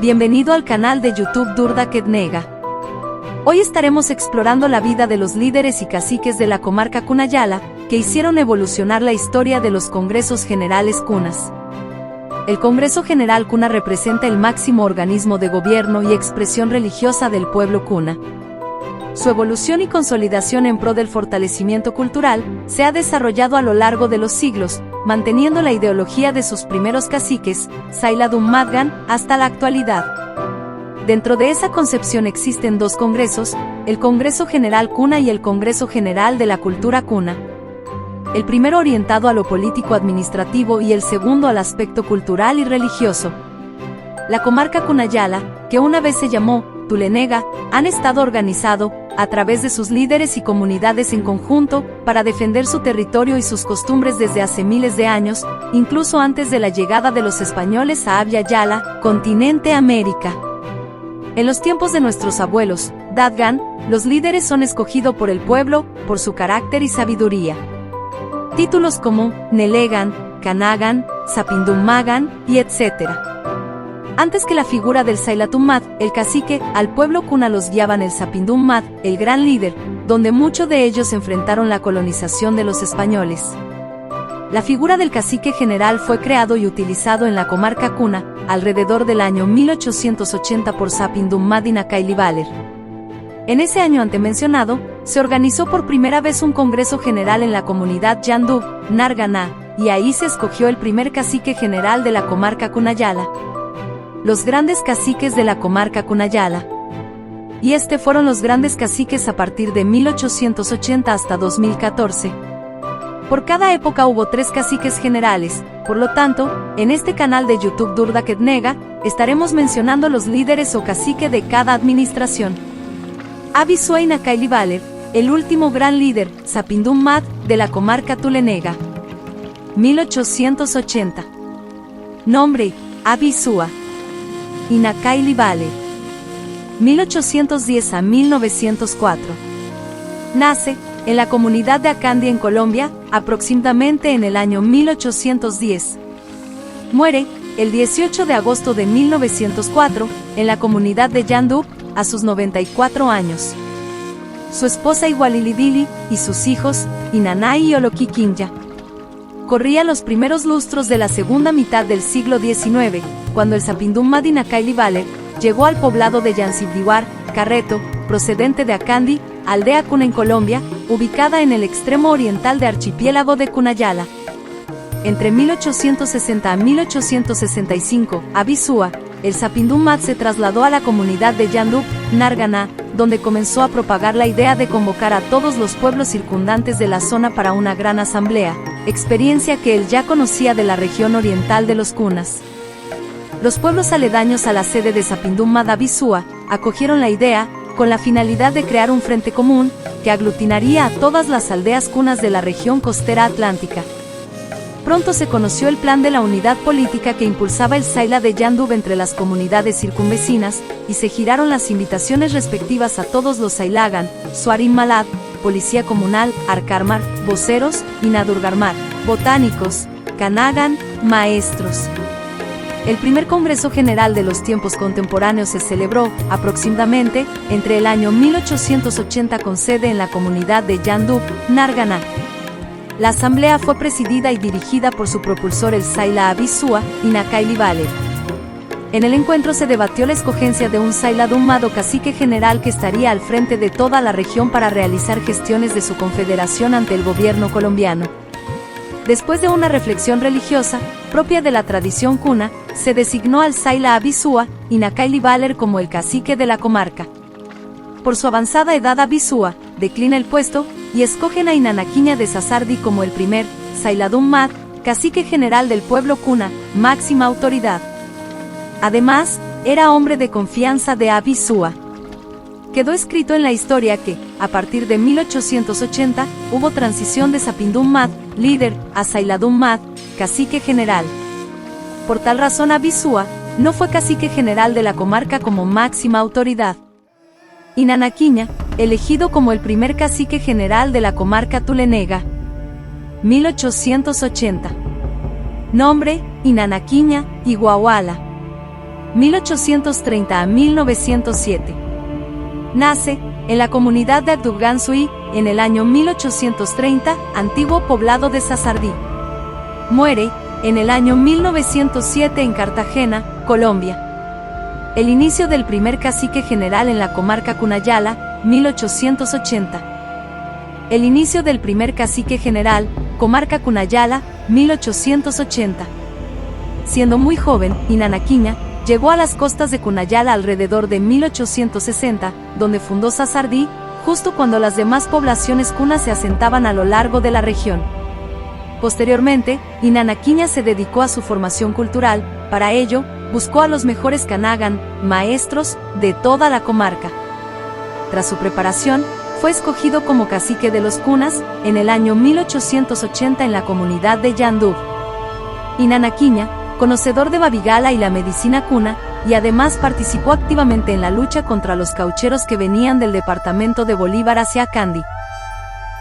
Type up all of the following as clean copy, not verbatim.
Bienvenido al canal de YouTube Durda Ketnega. Hoy estaremos explorando la vida de los líderes y caciques de la comarca Cunayala, que hicieron evolucionar la historia de los Congresos Generales Cunas. El Congreso General Cuna representa el máximo organismo de gobierno y expresión religiosa del pueblo Cuna. Su evolución y consolidación en pro del fortalecimiento cultural se ha desarrollado a lo largo de los siglos, manteniendo la ideología de sus primeros caciques, Sayladum Madgan, hasta la actualidad. Dentro de esa concepción existen dos congresos, el Congreso General Cuna y el Congreso General de la Cultura Cuna. El primero orientado a lo político-administrativo y el segundo al aspecto cultural y religioso. La comarca Cunayala, que una vez se llamó Tulenega, han estado organizado, a través de sus líderes y comunidades en conjunto, para defender su territorio y sus costumbres desde hace miles de años, incluso antes de la llegada de los españoles a Abya Yala, continente América. En los tiempos de nuestros abuelos, Dadgan, los líderes son escogidos por el pueblo, por su carácter y sabiduría. Títulos como Nelegan, Canagan, Sapindummagan, y etc. Antes que la figura del Saylatumad, el cacique, al pueblo Cuna los guiaban el Sapindumad, el gran líder, donde muchos de ellos enfrentaron la colonización de los españoles. La figura del cacique general fue creado y utilizado en la comarca Cuna, alrededor del año 1880 por Sapindumad y Nakailibaler. En ese año antemencionado, se organizó por primera vez un congreso general en la comunidad Yandub, Narganá, y ahí se escogió el primer cacique general de la comarca Cunayala. Los grandes caciques de la comarca Cunayala. Y fueron los grandes caciques a partir de 1880 hasta 2014. Por cada época hubo 3 caciques generales, por lo tanto, en este canal de YouTube Durda Ketnega, estaremos mencionando los líderes o cacique de cada administración. Abisua y Nakailibaler, el último gran líder, Sapindumad, de la comarca Tulenega. 1880. Nombre, Abisua. Y Nakailibaler. 1810 a 1904. Nace en la comunidad de Acandi en Colombia, aproximadamente en el año 1810. Muere el 18 de agosto de 1904 en la comunidad de Yandub, a sus 94 años. Su esposa Igualilidili y sus hijos, Inanay y Oloquiquinya. Corría los primeros lustros de la segunda mitad del siglo XIX, cuando el Sapindumad y Nakailibaler llegó al poblado de Yancibdihuar, Carreto, procedente de Acandi, aldea Cuna en Colombia, ubicada en el extremo oriental del archipiélago de Cunayala. Entre 1860 a 1865, Abisua, el Sapindumad se trasladó a la comunidad de Yandub, Narganá, donde comenzó a propagar la idea de convocar a todos los pueblos circundantes de la zona para una gran asamblea, experiencia que él ya conocía de la región oriental de los Cunas. Los pueblos aledaños a la sede de Sapindumad Abisua acogieron la idea, con la finalidad de crear un frente común, que aglutinaría a todas las aldeas cunas de la región costera atlántica. Pronto se conoció el plan de la unidad política que impulsaba el Sayla de Yandub entre las comunidades circunvecinas, y se giraron las invitaciones respectivas a todos los Saylagan, Suarim Malad, Policía Comunal, Arkarmar, voceros, y Nadurgarmar, botánicos, Canagan, maestros. El primer Congreso General de los tiempos contemporáneos se celebró, aproximadamente, entre el año 1880 con sede en la comunidad de Yandub, Narganá. La asamblea fue presidida y dirigida por su propulsor el Sayla Abisua y Nakailibaler. En el encuentro se debatió la escogencia de un Sayladumad o cacique general que estaría al frente de toda la región para realizar gestiones de su confederación ante el gobierno colombiano. Después de una reflexión religiosa, propia de la tradición cuna, se designó al Sayla Abisua y Nakailibaler como el cacique de la comarca. Por su avanzada edad Abisua declina el puesto, y escogen a Inanaquiña de Sazardi como el primer Sayladumad, cacique general del pueblo Cuna, máxima autoridad. Además, era hombre de confianza de Abisua. Quedó escrito en la historia que, a partir de 1880, hubo transición de Sapindumad, líder, a Sayladumad, cacique general. Por tal razón Abisua no fue cacique general de la comarca como máxima autoridad. Inanaquiña, elegido como el primer cacique general de la comarca Tulenega. 1880. Nombre, Inanaquiña, Iguahuala. 1830 a 1907. Nace en la comunidad de Agdugán-Suí, en el año 1830, antiguo poblado de Sasardí. Muere en el año 1907 en Cartagena, Colombia. El inicio del primer cacique general en la comarca Cunayala, 1880. El inicio del primer cacique general, comarca Cunayala, 1880. Siendo muy joven, Inanaquiña llegó a las costas de Cunayala alrededor de 1860, donde fundó Sasardí, justo cuando las demás poblaciones cunas se asentaban a lo largo de la región. Posteriormente, Inanaquiña se dedicó a su formación cultural. Para ello, buscó a los mejores Canagan, maestros, de toda la comarca. Tras su preparación, fue escogido como cacique de los cunas, en el año 1880 en la comunidad de Yandú. Inanaquiña, conocedor de Babigala y la medicina cuna, y además participó activamente en la lucha contra los caucheros que venían del departamento de Bolívar hacia Acandí.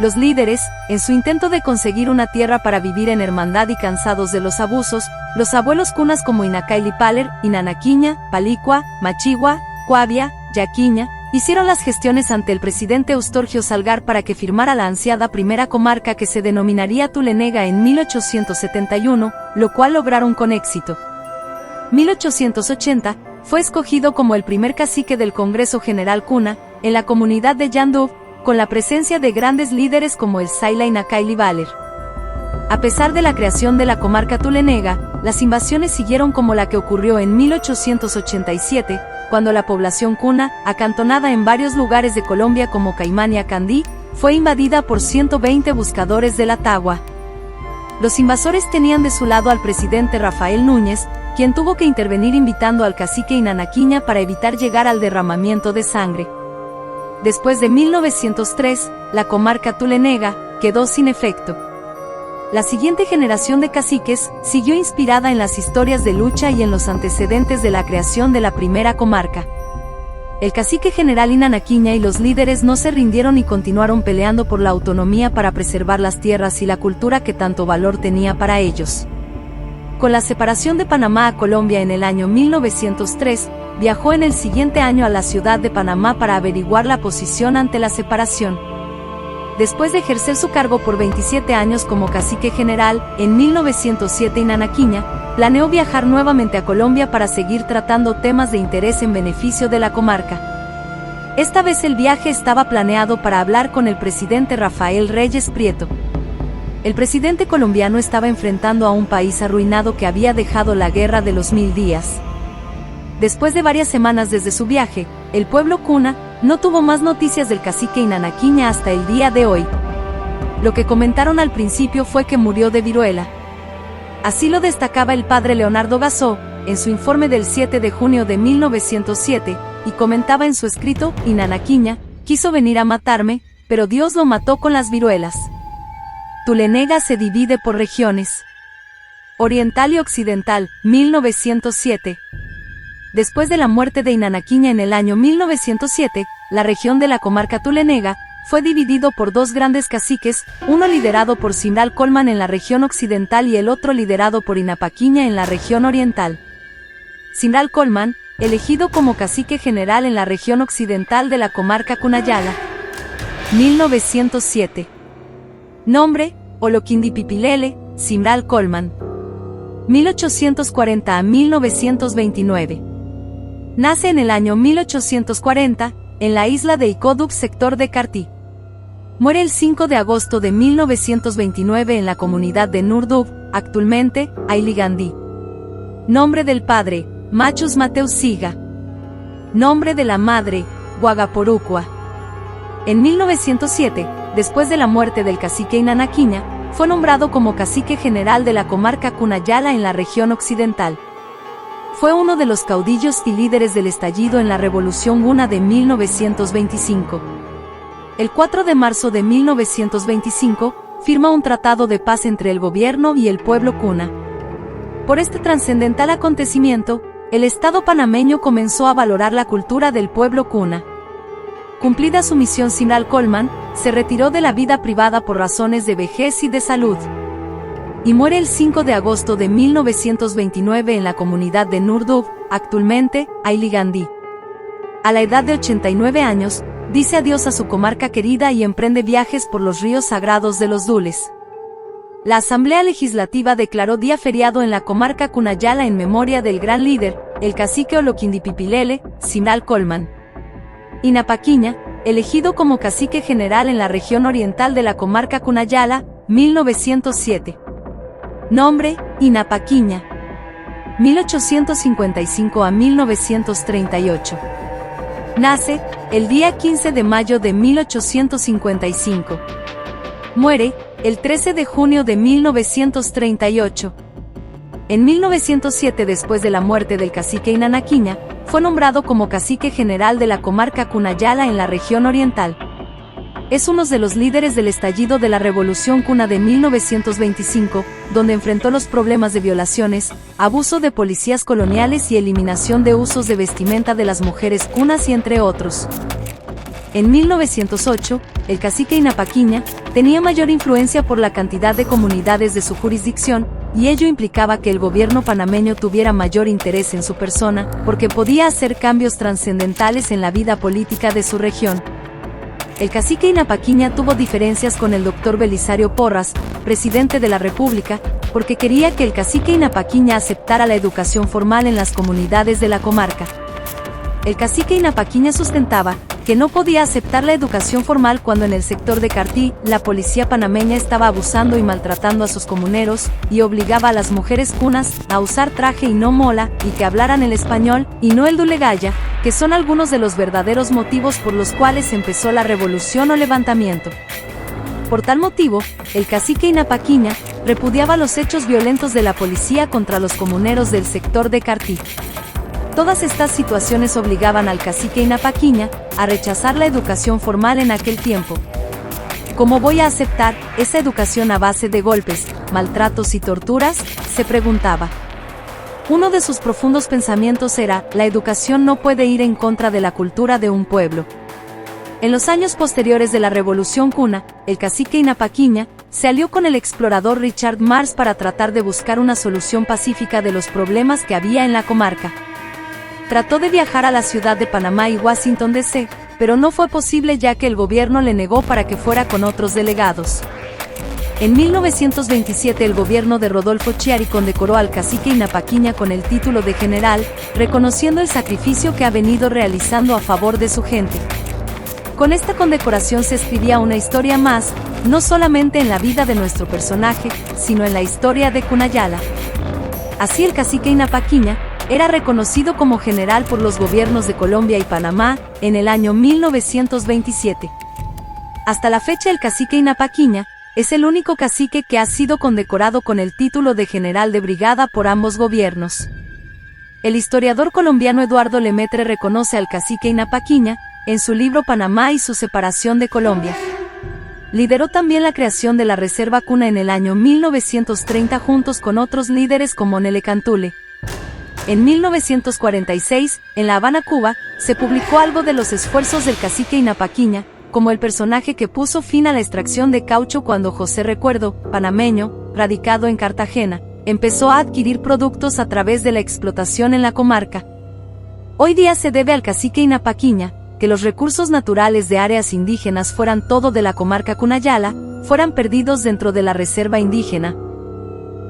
Los líderes, en su intento de conseguir una tierra para vivir en hermandad y cansados de los abusos, los abuelos cunas como Inacailipaler, Inanaquiña, Palicua, Machigua, Cuavia, Yaquiña, hicieron las gestiones ante el presidente Eustorgio Salgar para que firmara la ansiada primera comarca que se denominaría Tulenega en 1871, lo cual lograron con éxito. 1880, fue escogido como el primer cacique del Congreso General Cuna, en la comunidad de Yandú, con la presencia de grandes líderes como el Saila Inacailibaler. A pesar de la creación de la comarca Tulenega, las invasiones siguieron como la que ocurrió en 1887, cuando la población cuna, acantonada en varios lugares de Colombia como Caimán y Acandí, fue invadida por 120 buscadores de la Tagua. Los invasores tenían de su lado al presidente Rafael Núñez, quien tuvo que intervenir invitando al cacique Inanaquiña para evitar llegar al derramamiento de sangre. Después de 1903, la comarca Tulenega quedó sin efecto. La siguiente generación de caciques siguió inspirada en las historias de lucha y en los antecedentes de la creación de la primera comarca. El cacique general Inanaquiña y los líderes no se rindieron y continuaron peleando por la autonomía para preservar las tierras y la cultura que tanto valor tenía para ellos. Con la separación de Panamá a Colombia en el año 1903, viajó en el siguiente año a la ciudad de Panamá para averiguar la posición ante la separación. Después de ejercer su cargo por 27 años como cacique general, en 1907 Inanaquiña planeó viajar nuevamente a Colombia para seguir tratando temas de interés en beneficio de la comarca. Esta vez el viaje estaba planeado para hablar con el presidente Rafael Reyes Prieto. El presidente colombiano estaba enfrentando a un país arruinado que había dejado la guerra de los 1000 días. Después de varias semanas desde su viaje, el pueblo cuna no tuvo más noticias del cacique Inanaquiña hasta el día de hoy. Lo que comentaron al principio fue que murió de viruela. Así lo destacaba el padre Leonardo Gasó, en su informe del 7 de junio de 1907, y comentaba en su escrito: Inanaquiña quiso venir a matarme, pero Dios lo mató con las viruelas. Tulenega se divide por regiones. Oriental y Occidental, 1907. Después de la muerte de Inanaquiña en el año 1907, la región de la comarca Tulenega fue dividido por dos grandes caciques, uno liderado por Simral Colman en la región occidental y el otro liderado por Inapaquiña en la región oriental. Simral Colman, elegido como cacique general en la región occidental de la comarca Cunayala. 1907. Nombre: Oloquindipipilele, Simral Colman. 1840 a 1929. Nace en el año 1840, en la isla de Icodub, sector de Cartí. Muere el 5 de agosto de 1929 en la comunidad de Nurdub, actualmente, Ailigandí. Nombre del padre: Machus Mateus Siga. Nombre de la madre: Guagaporucua. En 1907, después de la muerte del cacique Inanaquiña, fue nombrado como cacique general de la comarca Cunayala en la región occidental. Fue uno de los caudillos y líderes del estallido en la Revolución Guna de 1925. El 4 de marzo de 1925, firma un tratado de paz entre el gobierno y el pueblo cuna. Por este trascendental acontecimiento, el Estado panameño comenzó a valorar la cultura del pueblo cuna. Cumplida su misión, Simral Colman se retiró de la vida privada por razones de vejez y de salud. y muere el 5 de agosto de 1929 en la comunidad de Nurdub, actualmente, Aili Gandhi. A la edad de 89 años, dice adiós a su comarca querida y emprende viajes por los ríos sagrados de los Dules. La Asamblea Legislativa declaró día feriado en la comarca Cunayala en memoria del gran líder, el cacique Oloquindipipilele, Simral Colman Inapaquiña, elegido como cacique general en la región oriental de la comarca Cunayala, 1907. Nombre, Inapaquiña. 1855 a 1938. Nace, el día 15 de mayo de 1855. Muere, el 13 de junio de 1938. En 1907, después de la muerte del cacique Inanaquiña, fue nombrado como cacique general de la comarca Cunayala en la región oriental. Es uno de los líderes del estallido de la Revolución Cuna de 1925, donde enfrentó los problemas de violaciones, abuso de policías coloniales y eliminación de usos de vestimenta de las mujeres cunas y entre otros. En 1908, el cacique Inapaquiña tenía mayor influencia por la cantidad de comunidades de su jurisdicción, y ello implicaba que el gobierno panameño tuviera mayor interés en su persona, porque podía hacer cambios trascendentales en la vida política de su región. El cacique Inapaquiña tuvo diferencias con el doctor Belisario Porras, presidente de la República, porque quería que el cacique Inapaquiña aceptara la educación formal en las comunidades de la comarca. El cacique Inapaquiña sustentaba que no podía aceptar la educación formal cuando en el sector de Cartí, la policía panameña estaba abusando y maltratando a sus comuneros, y obligaba a las mujeres cunas a usar traje y no mola, y que hablaran el español, y no el dulegaya, que son algunos de los verdaderos motivos por los cuales empezó la revolución o levantamiento. Por tal motivo, el cacique Inapaquiña repudiaba los hechos violentos de la policía contra los comuneros del sector de Cartí. Todas estas situaciones obligaban al cacique Inapaquiña a rechazar la educación formal en aquel tiempo. ¿Cómo voy a aceptar esa educación a base de golpes, maltratos y torturas?, se preguntaba. Uno de sus profundos pensamientos era: la educación no puede ir en contra de la cultura de un pueblo. En los años posteriores de la Revolución Cuna, el cacique Inapaquiña se alió con el explorador Richard Marx para tratar de buscar una solución pacífica de los problemas que había en la comarca. Trató de viajar a la ciudad de Panamá y Washington D.C., pero no fue posible ya que el gobierno le negó para que fuera con otros delegados. En 1927 el gobierno de Rodolfo Chiari condecoró al cacique Inapaquiña con el título de general, reconociendo el sacrificio que ha venido realizando a favor de su gente. Con esta condecoración se escribía una historia más, no solamente en la vida de nuestro personaje, sino en la historia de Cunayala. Así el cacique Inapaquiña era reconocido como general por los gobiernos de Colombia y Panamá en el año 1927. Hasta la fecha el cacique Inapaquiña es el único cacique que ha sido condecorado con el título de general de brigada por ambos gobiernos. El historiador colombiano Eduardo Lemaitre reconoce al cacique Inapaquiña en su libro Panamá y su separación de Colombia. Lideró también la creación de la Reserva Cuna en el año 1930 juntos con otros líderes como Nele Cantule. En 1946, en La Habana, Cuba, se publicó algo de los esfuerzos del cacique Inapaquiña, como el personaje que puso fin a la extracción de caucho cuando José Recuerdo, panameño, radicado en Cartagena, empezó a adquirir productos a través de la explotación en la comarca. Hoy día se debe al cacique Inapaquiña que los recursos naturales de áreas indígenas fueran todo de la comarca Cunayala, fueran perdidos dentro de la reserva indígena.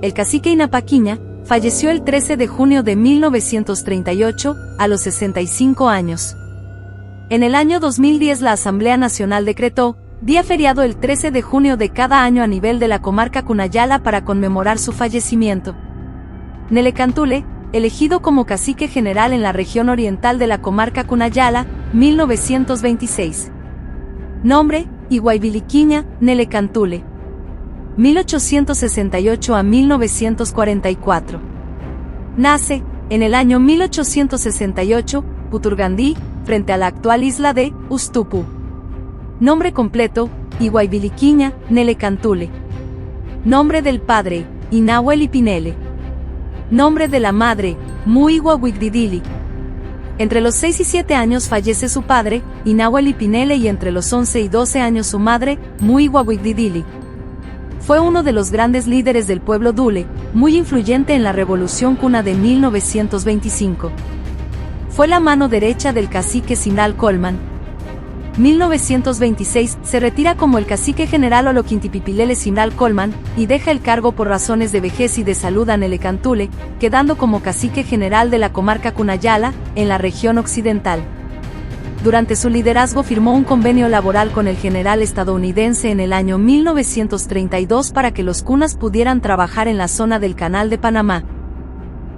El cacique Inapaquiña falleció el 13 de junio de 1938, a los 65 años. En el año 2010 la Asamblea Nacional decretó día feriado el 13 de junio de cada año a nivel de la comarca Cunayala para conmemorar su fallecimiento. Nele Cantule, elegido como cacique general en la región oriental de la comarca Cunayala, 1926. Nombre: Iguaybiliquiña, Nele Cantule. 1868 a 1944. Nace, en el año 1868, Puturgandí, frente a la actual isla de Ustupu. Nombre completo: Iguaybiliquiña, Nele Cantule. Nombre del padre: Inahuel Ipinele. Nombre de la madre: Muigua Wigdidili. Entre los 6 y 7 años fallece su padre, Inahuel Ipinele, y entre los 11 y 12 años su madre, Muigua Wigdidili. Fue uno de los grandes líderes del pueblo Dule, muy influyente en la Revolución Kuna de 1925. Fue la mano derecha del cacique Simral Colman. 1926, se retira como el cacique general Oloquintipipilele Simral Colman, y deja el cargo por razones de vejez y de salud a Nelecantule, quedando como cacique general de la comarca Cunayala, en la región occidental. Durante su liderazgo firmó un convenio laboral con el general estadounidense en el año 1932 para que los cunas pudieran trabajar en la zona del Canal de Panamá.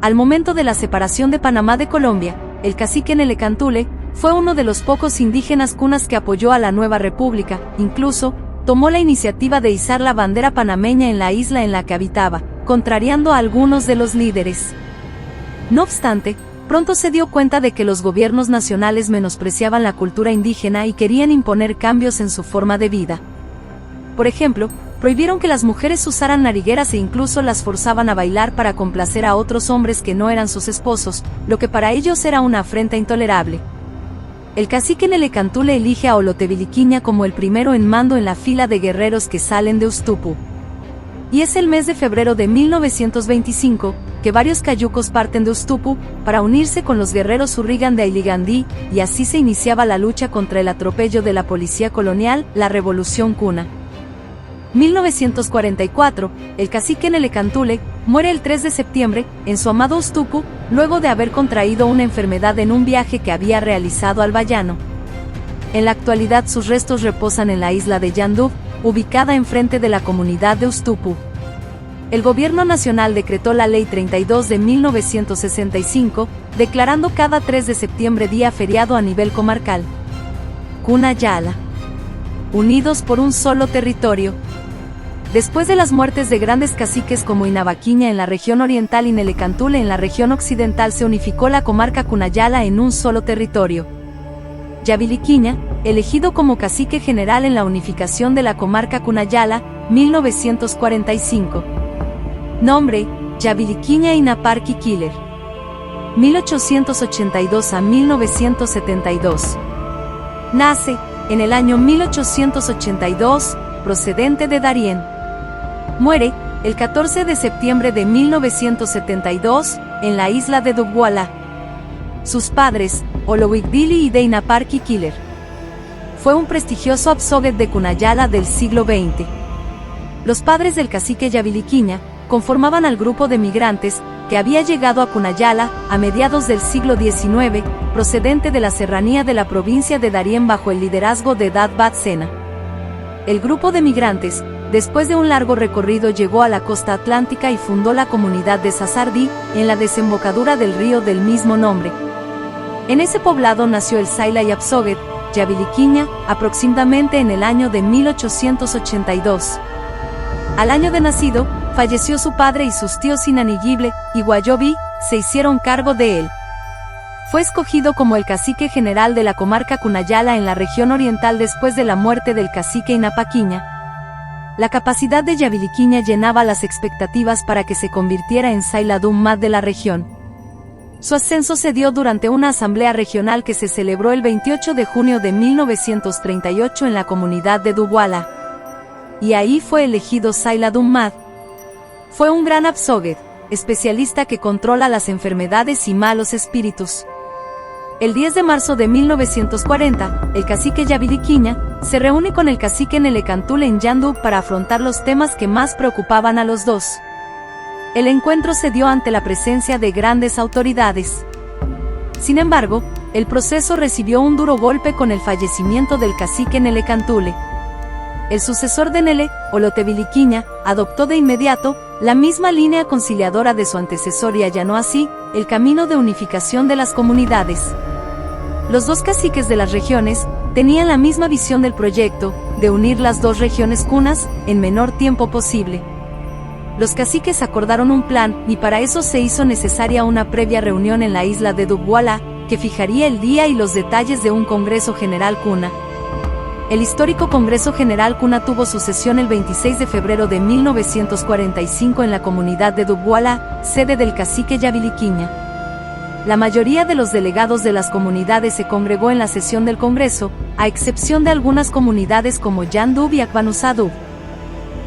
Al momento de la separación de Panamá de Colombia, el cacique Nelecantule fue uno de los pocos indígenas cunas que apoyó a la nueva república, incluso, tomó la iniciativa de izar la bandera panameña en la isla en la que habitaba, contrariando a algunos de los líderes. No obstante, pronto se dio cuenta de que los gobiernos nacionales menospreciaban la cultura indígena y querían imponer cambios en su forma de vida. Por ejemplo, prohibieron que las mujeres usaran narigueras e incluso las forzaban a bailar para complacer a otros hombres que no eran sus esposos, lo que para ellos era una afrenta intolerable. El cacique Nelecantule elige a Oloteviliquiña como el primero en mando en la fila de guerreros que salen de Ustupu. Y es el mes de febrero de 1925, que varios cayucos parten de Ustupu, para unirse con los guerreros Urrigan de Ailigandí, y así se iniciaba la lucha contra el atropello de la policía colonial, la Revolución Kuna. 1944, el cacique Nelecantule muere el 3 de septiembre, en su amado Ustupu, luego de haber contraído una enfermedad en un viaje que había realizado al Bayano. En la actualidad sus restos reposan en la isla de Yandub, ubicada enfrente de la comunidad de Ustupu. El gobierno nacional decretó la Ley 32 de 1965, declarando cada 3 de septiembre día feriado a nivel comarcal. Cunayala. Unidos por un solo territorio. Después de las muertes de grandes caciques como Inavaquiña en la región oriental y Nelecantule en la región occidental, se unificó la comarca Cunayala en un solo territorio. Yaviliquiña, elegido como cacique general en la unificación de la comarca Cunayala, 1945. Nombre: Yaviliquiña Inaparqui Killer. 1882 a 1972. Nace, en el año 1882, procedente de Darién. Muere, el 14 de septiembre de 1972, en la isla de Dubhualá. Sus padres, Olowicdili y Deinaparqui Killer. Fue un prestigioso absoguet de Cunayala del siglo XX. Los padres del cacique Yaviliquiña conformaban al grupo de migrantes que había llegado a Cunayala a mediados del siglo XIX, procedente de la serranía de la provincia de Darién bajo el liderazgo de Dad Bat Sena. El grupo de migrantes, después de un largo recorrido, llegó a la costa atlántica y fundó la comunidad de Sazardí, en la desembocadura del río del mismo nombre. En ese poblado nació el Saila y Absoguet, Yaviliquiña, aproximadamente en el año de 1882. Al año de nacido, falleció su padre y sus tíos Inanigible y Guayobi se hicieron cargo de él. Fue escogido como el cacique general de la comarca Cunayala en la región oriental después de la muerte del cacique Inapaquiña. La capacidad de Yaviliquiña llenaba las expectativas para que se convirtiera en Saila Dummat de la región. Su ascenso se dio durante una asamblea regional que se celebró el 28 de junio de 1938 en la comunidad de Dubhualá. Y ahí fue elegido Saila Dummat. Fue un gran absoguet, especialista que controla las enfermedades y malos espíritus. El 10 de marzo de 1940, el cacique Yaviliquiña se reúne con el cacique Nelecantule en Yandub para afrontar los temas que más preocupaban a los dos. El encuentro se dio ante la presencia de grandes autoridades. Sin embargo, el proceso recibió un duro golpe con el fallecimiento del cacique Nelecantule. El sucesor de Nele, Oloteviliquiña, adoptó de inmediato la misma línea conciliadora de su antecesor y allanó así el camino de unificación de las comunidades. Los dos caciques de las regiones tenían la misma visión del proyecto, de unir las dos regiones cunas en menor tiempo posible. Los caciques acordaron un plan, y para eso se hizo necesaria una previa reunión en la isla de Dubhualá, que fijaría el día y los detalles de un Congreso General Kuna. El histórico Congreso General Kuna tuvo su sesión el 26 de febrero de 1945 en la comunidad de Dubhualá, sede del cacique Yaviliquiña. La mayoría de los delegados de las comunidades se congregó en la sesión del Congreso, a excepción de algunas comunidades como Yandub y Akbanuzadub.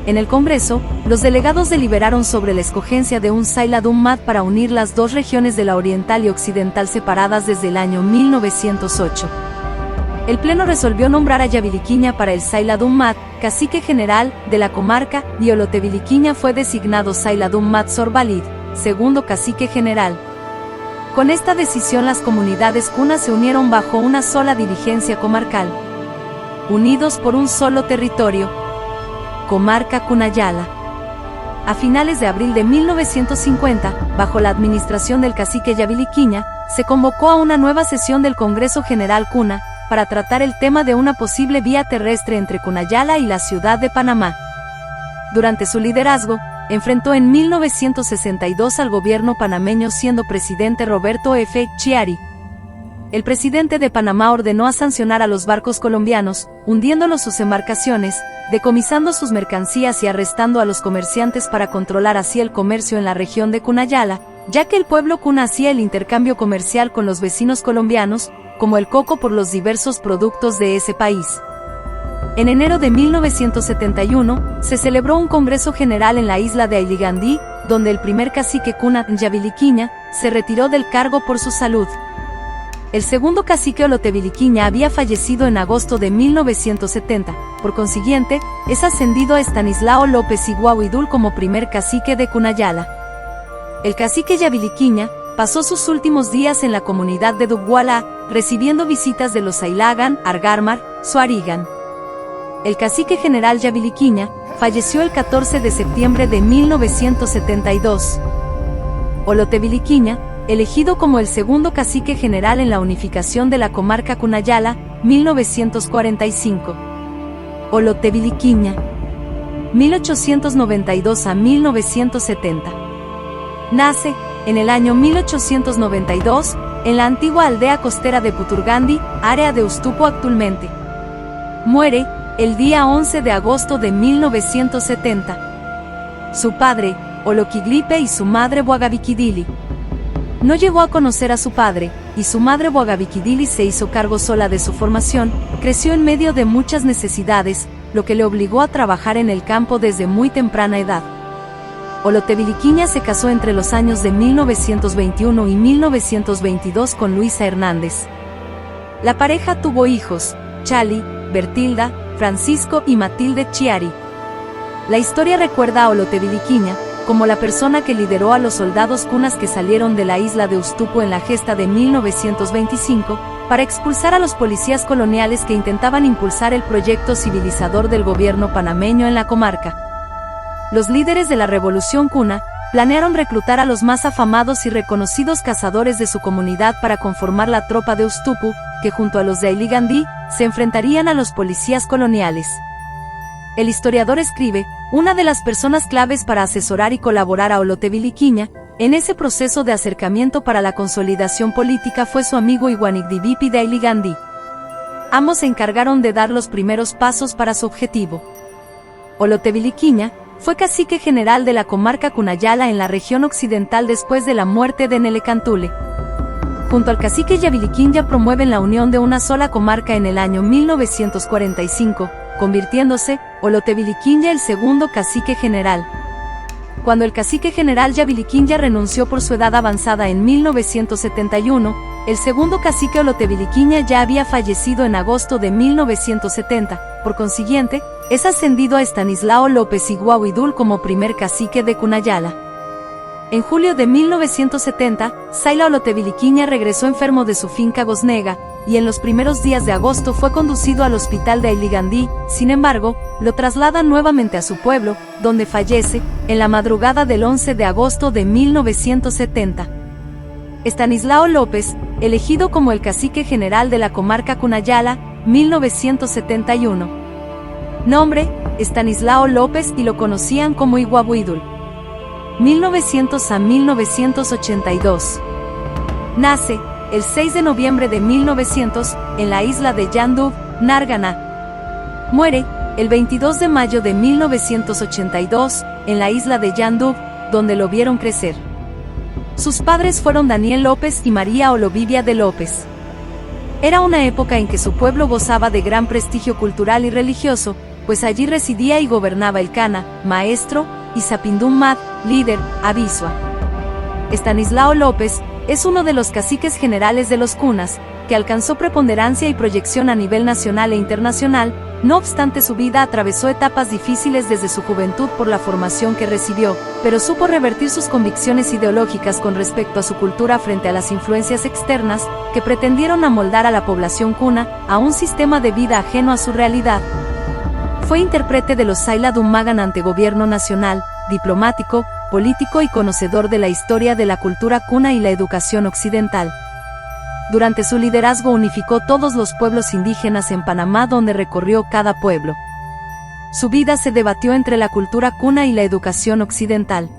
En el Congreso, los delegados deliberaron sobre la escogencia de un Saila Dummat para unir las dos regiones de la oriental y occidental separadas desde el año 1908. El Pleno resolvió nombrar a Yabiliquiña para el Saila Dummat, cacique general de la comarca, y Oloteviliquiña fue designado Saila Dummat Sorbalid, segundo cacique general. Con esta decisión las comunidades cunas se unieron bajo una sola dirigencia comarcal, unidos por un solo territorio, Comarca Cunayala. A finales de abril de 1950, bajo la administración del cacique Yabiliquiña, se convocó a una nueva sesión del Congreso General Cuna, para tratar el tema de una posible vía terrestre entre Cunayala y la ciudad de Panamá. Durante su liderazgo, enfrentó en 1962 al gobierno panameño siendo presidente Roberto F. Chiari. El presidente de Panamá ordenó a sancionar a los barcos colombianos, hundiéndolos sus embarcaciones, decomisando sus mercancías y arrestando a los comerciantes para controlar así el comercio en la región de Cunayala, ya que el pueblo cuna hacía el intercambio comercial con los vecinos colombianos, como el coco por los diversos productos de ese país. En enero de 1971, se celebró un Congreso General en la isla de Ailigandí, donde el primer cacique cuna, Yabiliquiña, se retiró del cargo por su salud. El segundo cacique Oloteviliquiña había fallecido en agosto de 1970, por consiguiente, es ascendido a Estanislao López Iguahuidul como primer cacique de Cunayala. El cacique Yabiliquiña pasó sus últimos días en la comunidad de Dubgualá, recibiendo visitas de los Ailagan, Argarmar, Suarigan. El cacique general Yabiliquiña falleció el 14 de septiembre de 1972. Oloteviliquiña, elegido como el segundo cacique general en la unificación de la comarca Cunayala, 1945. Oloteviliquiña, 1892 a 1970. Nace, en el año 1892, en la antigua aldea costera de Puturgandi, área de Ustupo actualmente. Muere, el día 11 de agosto de 1970. Su padre, Oloquiglipe y su madre Boagaviquidili. No llegó a conocer a su padre, y su madre Boagaviquidili se hizo cargo sola de su formación, creció en medio de muchas necesidades, lo que le obligó a trabajar en el campo desde muy temprana edad. Oloteviliquiña se casó entre los años de 1921 y 1922 con Luisa Hernández. La pareja tuvo hijos, Chali, Bertilda, Francisco y Matilde Chiari. La historia recuerda a Oloteviliquiña como la persona que lideró a los soldados cunas que salieron de la isla de Ustupo en la gesta de 1925, para expulsar a los policías coloniales que intentaban impulsar el proyecto civilizador del gobierno panameño en la comarca. Los líderes de la Revolución Cuna planearon reclutar a los más afamados y reconocidos cazadores de su comunidad para conformar la tropa de Ustupu, que junto a los de Ailigandí, se enfrentarían a los policías coloniales. El historiador escribe, una de las personas claves para asesorar y colaborar a Oloteviliquiña, en ese proceso de acercamiento para la consolidación política fue su amigo Iguanigdivipi de Ailigandí. Ambos se encargaron de dar los primeros pasos para su objetivo. Oloteviliquiña fue cacique general de la comarca Cunayala en la región occidental después de la muerte de Nelecantule. Junto al cacique Yabiliquiña promueven la unión de una sola comarca en el año 1945, convirtiéndose Oloteviliquiña el segundo cacique general. Cuando el cacique general Yabiliquiña renunció por su edad avanzada en 1971, el segundo cacique Oloteviliquiña ya había fallecido en agosto de 1970, por consiguiente, es ascendido a Estanislao López Iguahuidul como primer cacique de Cunayala. En julio de 1970, Saila Oloteviliquiña regresó enfermo de su finca Gosnega, y en los primeros días de agosto fue conducido al hospital de Ailigandí. Sin embargo, lo trasladan nuevamente a su pueblo, donde fallece, en la madrugada del 11 de agosto de 1970. Estanislao López, elegido como el cacique general de la comarca Cunayala, 1971. Nombre, Estanislao López y lo conocían como Iguahuidul. 1900 a 1982. Nace, el 6 de noviembre de 1900, en la isla de Yandub, Nárgana. Muere, el 22 de mayo de 1982, en la isla de Yandub, donde lo vieron crecer. Sus padres fueron Daniel López y María Olovivia de López. Era una época en que su pueblo gozaba de gran prestigio cultural y religioso, pues allí residía y gobernaba el Cana, maestro, y Sapindún Mad, líder, Abisua. Estanislao López es uno de los caciques generales de los cunas, que alcanzó preponderancia y proyección a nivel nacional e internacional. No obstante, su vida atravesó etapas difíciles desde su juventud por la formación que recibió, pero supo revertir sus convicciones ideológicas con respecto a su cultura frente a las influencias externas, que pretendieron amoldar a la población cuna a un sistema de vida ajeno a su realidad. Fue intérprete de los Saila Dummagan ante gobierno nacional, diplomático, político y conocedor de la historia de la cultura cuna y la educación occidental. Durante su liderazgo unificó todos los pueblos indígenas en Panamá, donde recorrió cada pueblo. Su vida se debatió entre la cultura cuna y la educación occidental.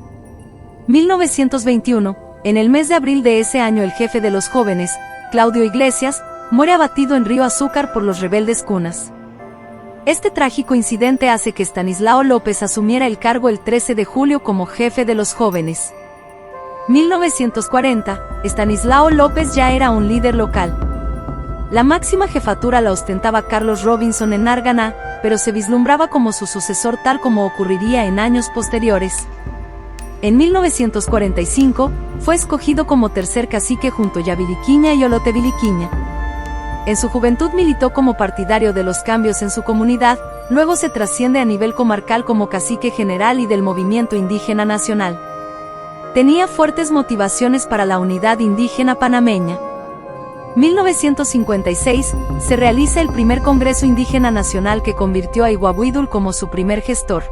1921, en el mes de abril de ese año, el jefe de los jóvenes, Claudio Iglesias, muere abatido en Río Azúcar por los rebeldes cunas. Este trágico incidente hace que Estanislao López asumiera el cargo el 13 de julio como jefe de los jóvenes. 1940, Estanislao López ya era un líder local. La máxima jefatura la ostentaba Carlos Robinson en Narganá, pero se vislumbraba como su sucesor, tal como ocurriría en años posteriores. En 1945, fue escogido como tercer cacique junto a Yaviriquiña y Oloteviliquiña. En su juventud militó como partidario de los cambios en su comunidad, luego se trasciende a nivel comarcal como cacique general y del movimiento indígena nacional. Tenía fuertes motivaciones para la unidad indígena panameña. 1956, se realiza el primer Congreso Indígena Nacional, que convirtió a Iguabuidul como su primer gestor.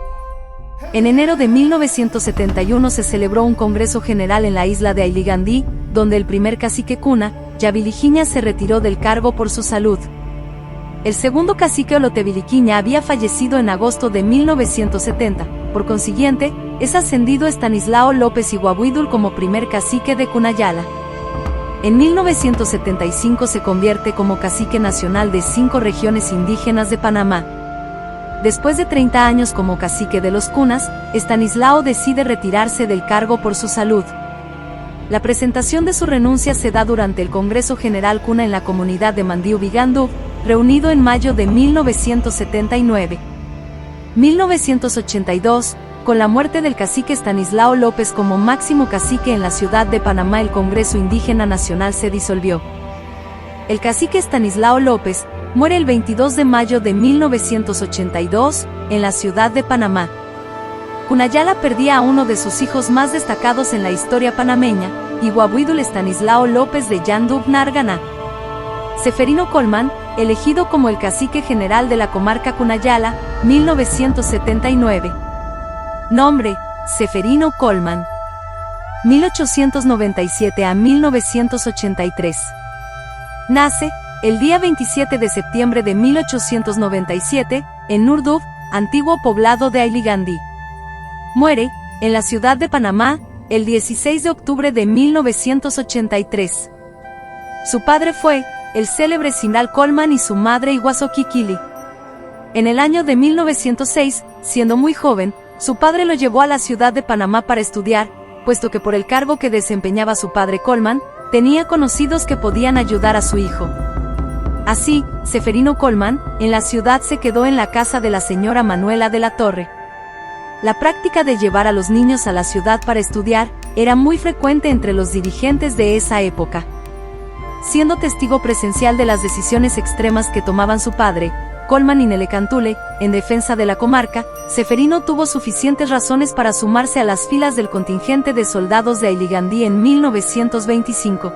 En enero de 1971 se celebró un Congreso General en la isla de Ailigandí, donde el primer cacique cuna, Yaviriquiña, se retiró del cargo por su salud. El segundo cacique, Oloteviliquiña, había fallecido en agosto de 1970, por consiguiente, es ascendido Estanislao López Iguabuidul como primer cacique de Cunayala. En 1975 se convierte como cacique nacional de 5 regiones indígenas de Panamá. Después de 30 años como cacique de los cunas, Estanislao decide retirarse del cargo por su salud. La presentación de su renuncia se da durante el Congreso General Cuna en la comunidad de Mandiu Vigandú, reunido en mayo de 1979. 1982, con la muerte del cacique Estanislao López como máximo cacique en la ciudad de Panamá, el Congreso Indígena Nacional se disolvió. El cacique Estanislao López muere el 22 de mayo de 1982, en la ciudad de Panamá. Cunayala perdía a uno de sus hijos más destacados en la historia panameña, Iguabuidul Estanislao López de Yandub Narganá. Seferino Colman, elegido como el cacique general de la comarca Cunayala, 1979. Nombre: Seferino Colman. 1897 a 1983. Nace el día 27 de septiembre de 1897, en Nurdub, antiguo poblado de Ailigandí. Muere en la ciudad de Panamá el 16 de octubre de 1983. Su padre fue el célebre Sinal Colman y su madre Iguazoquiquili. En el año de 1906, siendo muy joven, su padre lo llevó a la ciudad de Panamá para estudiar, puesto que por el cargo que desempeñaba su padre Colman, tenía conocidos que podían ayudar a su hijo. Así, Seferino Colman, en la ciudad, se quedó en la casa de la señora Manuela de la Torre. La práctica de llevar a los niños a la ciudad para estudiar era muy frecuente entre los dirigentes de esa época. Siendo testigo presencial de las decisiones extremas que tomaban su padre, Colman y Nelecantule, en defensa de la comarca, Seferino tuvo suficientes razones para sumarse a las filas del contingente de soldados de Ailigandí en 1925.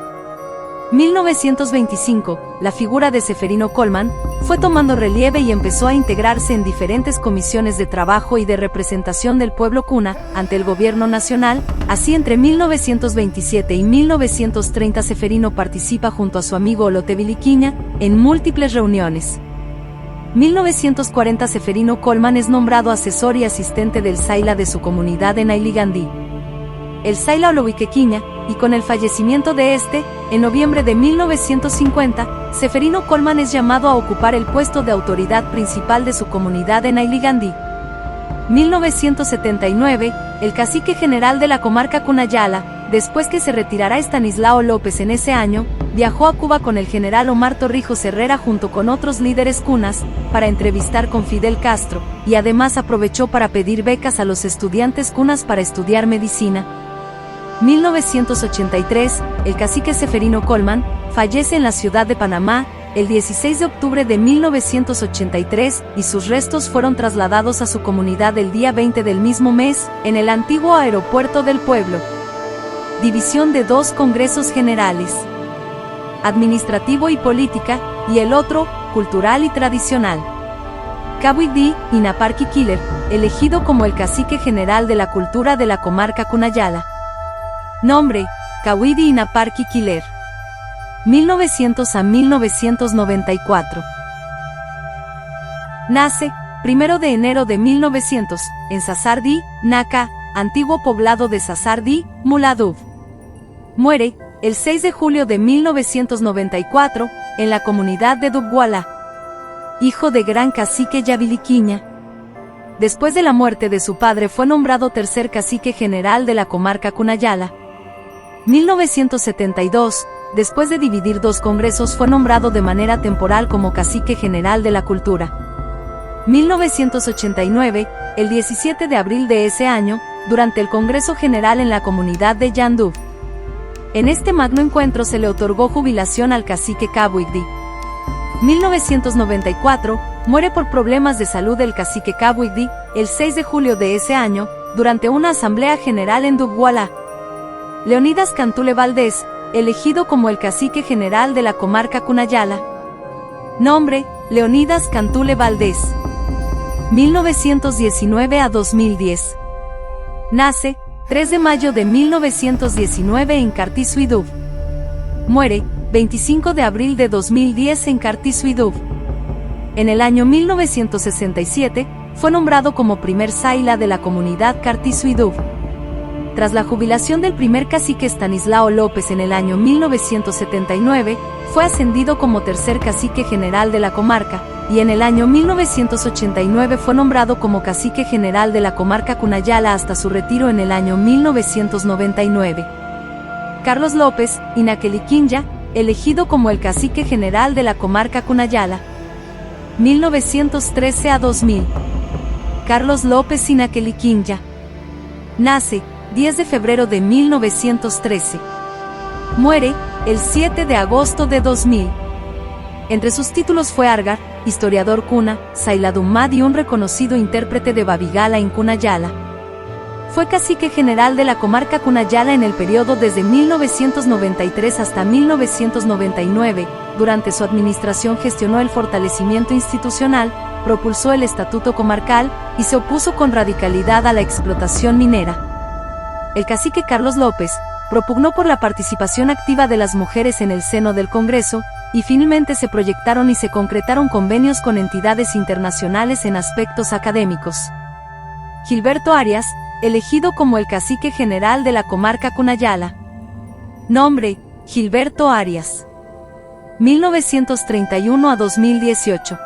1925, la figura de Seferino Colman fue tomando relieve y empezó a integrarse en diferentes comisiones de trabajo y de representación del pueblo cuna ante el gobierno nacional. Así, entre 1927 y 1930, Seferino participa junto a su amigo Oloteviliquiña en múltiples reuniones. 1940, Seferino Colman es nombrado asesor y asistente del Saila de su comunidad en Ailigandí. El Saila Olowiquequiña, y con el fallecimiento de este, en noviembre de 1950, Seferino Colman es llamado a ocupar el puesto de autoridad principal de su comunidad en Ailigandí. 1979, el cacique general de la comarca Cunayala, después que se retirará Estanislao López en ese año, viajó a Cuba con el general Omar Torrijos Herrera junto con otros líderes cunas, para entrevistar con Fidel Castro, y además aprovechó para pedir becas a los estudiantes cunas para estudiar medicina. 1983, el cacique Seferino Colman, fallece en la ciudad de Panamá, el 16 de octubre de 1983, y sus restos fueron trasladados a su comunidad el día 20 del mismo mes, en el antiguo aeropuerto del pueblo. División de dos congresos generales: administrativo y política, y el otro, cultural y tradicional. Kawidi Inaparki Killer, elegido como el cacique general de la cultura de la comarca Cunayala. Nombre: Kawidi Inaparki Killer. 1900 a 1994. Nace, 1 de enero de 1900, en Sasardi, Naka, antiguo poblado de Sasardi, Muladub. Muere, el 6 de julio de 1994, en la comunidad de Dubguala. Hijo de gran cacique Yabiliquiña. Después de la muerte de su padre fue nombrado tercer cacique general de la comarca Cunayala. 1972, después de dividir dos congresos fue nombrado de manera temporal como cacique general de la cultura. 1989, el 17 de abril de ese año, durante el Congreso General en la comunidad de Yandub. En este magno encuentro se le otorgó jubilación al cacique Kawidi. 1994, muere por problemas de salud el cacique Kawidi, el 6 de julio de ese año, durante una asamblea general en Dubguala. Leonidas Cantule Valdés, elegido como el cacique general de la comarca Cunayala. Nombre: Leonidas Cantule Valdés. 1919 a 2010. Nace, 3 de mayo de 1919 en Cartisuidub. Muere, 25 de abril de 2010 en Cartisuidub. En el año 1967, fue nombrado como primer saila de la comunidad Cartisuidub. Tras la jubilación del primer cacique Estanislao López en el año 1979, fue ascendido como tercer cacique general de la comarca, y en el año 1989 fue nombrado como cacique general de la comarca Cunayala hasta su retiro en el año 1999. Carlos López Inaqueliquinja, elegido como el cacique general de la comarca Cunayala. 1913 a 2000. Carlos López Inaqueliquinja. Nace, 10 de febrero de 1913. Muere, el 7 de agosto de 2000. Entre sus títulos fue Argar, historiador cuna, Sailadumad y un reconocido intérprete de Babigala en Cunayala. Fue cacique general de la comarca Cunayala en el periodo desde 1993 hasta 1999. Durante su administración gestionó el fortalecimiento institucional, propulsó el estatuto comarcal y se opuso con radicalidad a la explotación minera. El cacique Carlos López propugnó por la participación activa de las mujeres en el seno del Congreso, y finalmente se proyectaron y se concretaron convenios con entidades internacionales en aspectos académicos. Gilberto Arias, elegido como el cacique general de la comarca Cunayala. Nombre: Gilberto Arias. 1931 a 2018.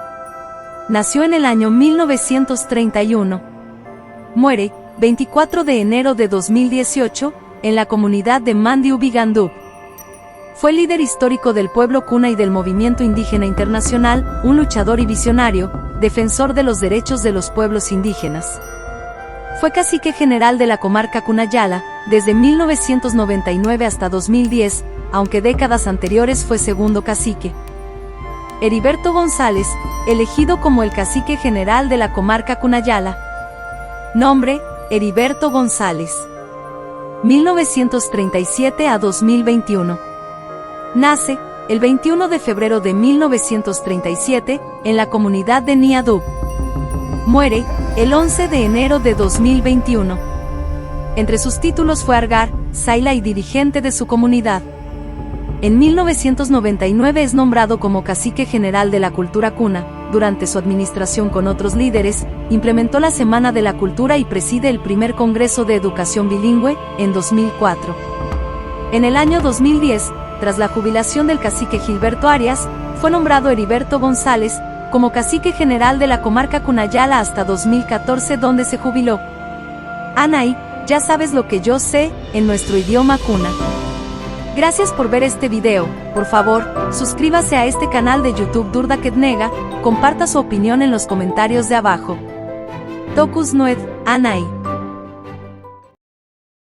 Nació en el año 1931. Muere, 24 de enero de 2018, en la comunidad de Mandiubigandub. Fue líder histórico del pueblo cuna y del movimiento indígena internacional, un luchador y visionario, defensor de los derechos de los pueblos indígenas. Fue cacique general de la comarca Cunayala, desde 1999 hasta 2010, aunque décadas anteriores fue segundo cacique. Heriberto González, elegido como el cacique general de la comarca Cunayala. Nombre: Heriberto González. 1937 a 2021. Nace, el 21 de febrero de 1937, en la comunidad de Niadub. Muere, el 11 de enero de 2021. Entre sus títulos fue Argar, saila y dirigente de su comunidad. En 1999 es nombrado como cacique general de la cultura cuna. Durante su administración con otros líderes, implementó la Semana de la Cultura y preside el primer Congreso de Educación Bilingüe, en 2004. En el año 2010, tras la jubilación del cacique Gilberto Arias, fue nombrado Heriberto González, como cacique general de la comarca Cunayala hasta 2014, donde se jubiló. Anay, ya sabes lo que yo sé, en nuestro idioma Kuna. Gracias por ver este video. Por favor, suscríbase a este canal de YouTube Durda Ketnega, comparta su opinión en los comentarios de abajo. Tokus Nued, Anay.